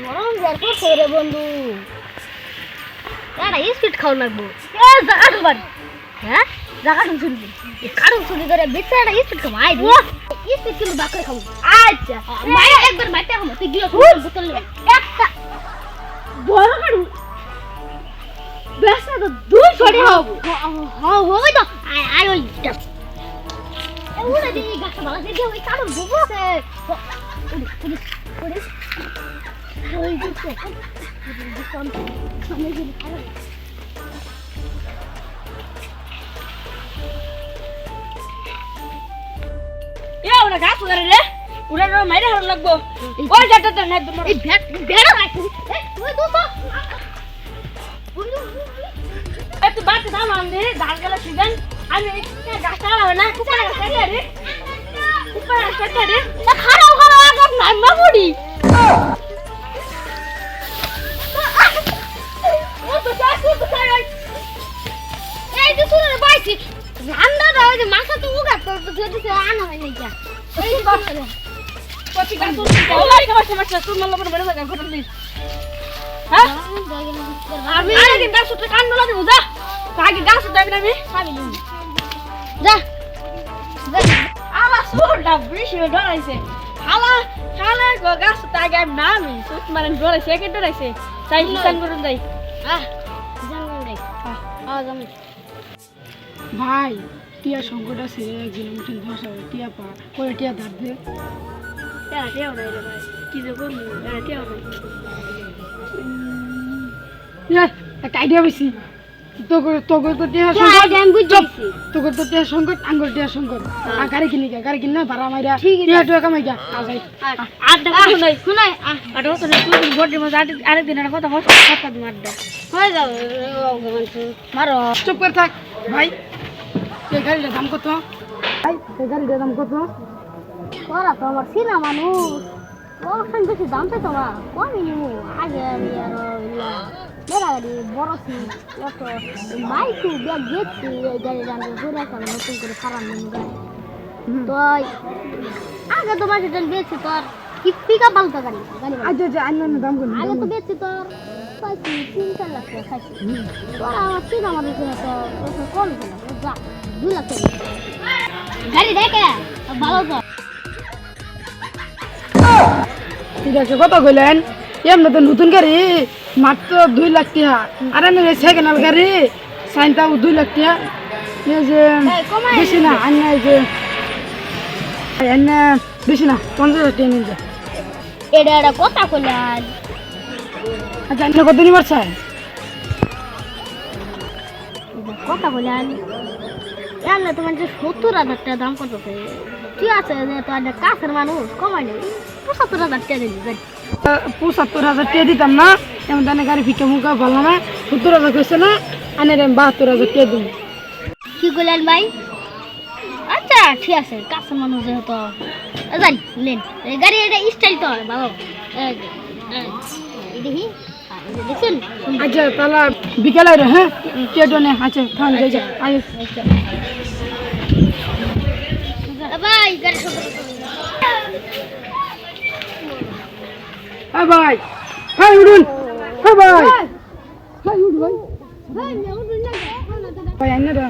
গরম যার করে বন্ধু এটা স্পিড খাও লাগবো জায়গা বাড়ি হ্যাঁ জায়গা শুনবি কারণ চুরি করে বেচে এটা স্পিড খাও আই স্পিড কিন্তু বাকরে খাবো আচ্ছা মায়া একবার মাইতে খাবো তুই গিয়ে বোতল নে একটা বড় কারু বেসা তো দুই ছড়ি হবো হ্যাঁ হবে তো আই ওই ওরে দিই গাছ বালা দিয়ে ওই কারণ বুবছে ওই দিকে সামনে গিয়ে খারাপ এ ওরা গাছ ধরে রে ওরা মাইরে হার লাগবো ওই যাটা না এই বেড়া রাখি তুই তো তুই বাদ দাম আনলে ধান গেলে সিজন আমি গাছটা হবে না উপরে কাটে রে উপরে কাটে রে না খারাপ খারাপ আগে নাম্বা পড়ি ও তো যাচ্ছি তো যাই এই যে শুনে বাইছি রান্না দাও যে মাথা তো উগা তো যদি আনা হয় না কি এই কথা কচি গাছ ওলাই খাবার সমস্যা তুই মল্ল করে বেড়ে লাগা ঘটন দিস হ্যাঁ আমি আগে গাছটা কান নলা দেব যা আগে গাছ দেব না আমি খাবি না যা আমার সুরটা বৃষ্টি ডরাইছে খালা খালা গাছটা আগে আমি না আমি সুত মানে ডরাইছে একে ডরাইছে তাই হিসান করুন যাই জানো রে জানো ভাই টিয়া সংকট আছে একজন উঠেন ধসা টিয়া পা করে টিয়া ধার দে টেও নাই রে ভাই কি যে করবো টেও নাই একটা আইডিয়া বেশি তোকে তো টিয়া আইডিয়া আমি বুঝছি তোকে তো টিয়া সংকট আঙ্গুর টিয়া সংকট আর গাড়ি কিনি না ভাড়া মাইরা ঠিক আছে। টিয়া টিয়া কামাই গা যাই আড্ডা করো নাই শুনাই আড্ডা করো না তুই বড় মজা আরেকদিন একটা কথা হস কথা দিন আড্ডা হয়ে যাও মারো চুপ করে থাক ভাই এই গাড়িটার দাম কত ভাই এই গাড়িটার দাম কত ওরা তো আমার সিনা মানুষ ওর সঙ্গে বেশি দাম চাই তোমার কমই নিব আগে আমি আর মেরা গাড়ি বড় সিট অত মাইকু ব্যাগ গেছি এই গাড়ি রান্না ঘুরে আসলাম নতুন করে খারাপ নিব গাড়ি তো আগে তোমার সেটা বেচছি তোর কি পিক আপ পাল্টা গাড়ি গাড়ি আচ্ছা অন্য দাম কত আগে তো বেচছি তোর পাইছি 3-4 লাখ টাকা খাইছি তোরা আমার সিনা মানুষ তো কম ছিল যা 2 লাখ টাকা গাড়ি দেখে ভালো তো ঠিক আছে কত কইলেন এমনি তো নতুন গাড়ি মাত্র 2 লাখ টাকা আর আমি সেকেন্ড হ্যান্ড গাড়ি সাইনটাও 2 লাখ টাকা এই যে বেশি না আন্য এই যে এনে বেশি না 50,000 টাকা নিয়ে যায় এটা একটা কথা কইলেন আচ্ছা এনে কত নিবার চাই কথা বলেন জানলে তোমার যে 70,000 টাকা দাম কত ঠিক আছে যে তো একটা কাছের মানুষ কমাই নেই 75,000 টাকা দিবি 75,000 টাকা দিতাম না এমন দানে গাড়ি ফিকে মুখা ভালো না 70,000 কইছে না আনে 72,000 টাকা দিন কি কইলেন ভাই আচ্ছা ঠিক আছে কাছের মানুষ যেহেতু জান লেন এই গাড়ি এটা স্টাইল তো বাবা এই দেখি দেখুন আচ্ছা তাহলে বিকেলে রে হ্যাঁ কেটনে আচ্ছা থাম যাই যা আয় ভাই গাড়ি সব হ্যাঁ ভাই হ্যাঁ উঠুন হ্যাঁ ভাই হ্যাঁ উঠ ভাই ভাই আইনে রে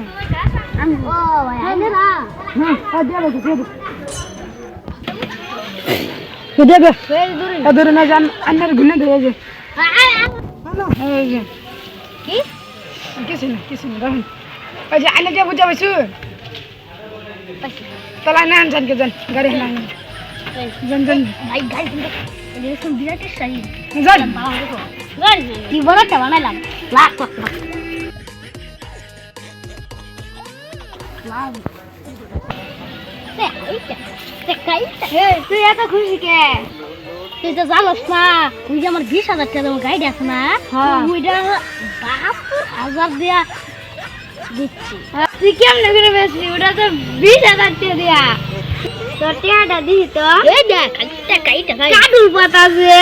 আমি ও ভাই আইনে না হ্যাঁ হ্যাঁ দিয়ে দে দে দে ফের দূরে ধরে না জান আন্নার গুনে ধরে যে হ্যালো এই যে কি কিছু না রাখুন ওই যে আইনে যে বুঝা পাইছু তাহলে না জান কে জান গাড়ি না জান জান ভাই গাড়ি এরকম বিরাট সাই জান গাড়ি কি বড়টা বানাইলাম লাখ টাকা লাভ তুই এত খুশি কে তুই তো জানোস না তুই যে আমার 20,000 টাকা আমার গাড়ি আছে না ওইটা 72,000 দিয়া দিচ্ছি তুই কেমন করে বেশি ওটা তো 20,000 টাকা দিয়া তোর টাকাটা দিই তো এই দেখ টাকা কাদুর পাতা যে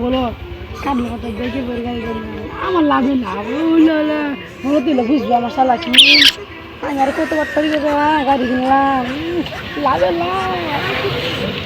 বলো কাটলে কত দেখে পরে গাড়ি আমার লাভে লাভ হলো তুই বুঝবো আমার সালা কি আমি আর কত বার গাড়ি কিনলাম লাভে লাভ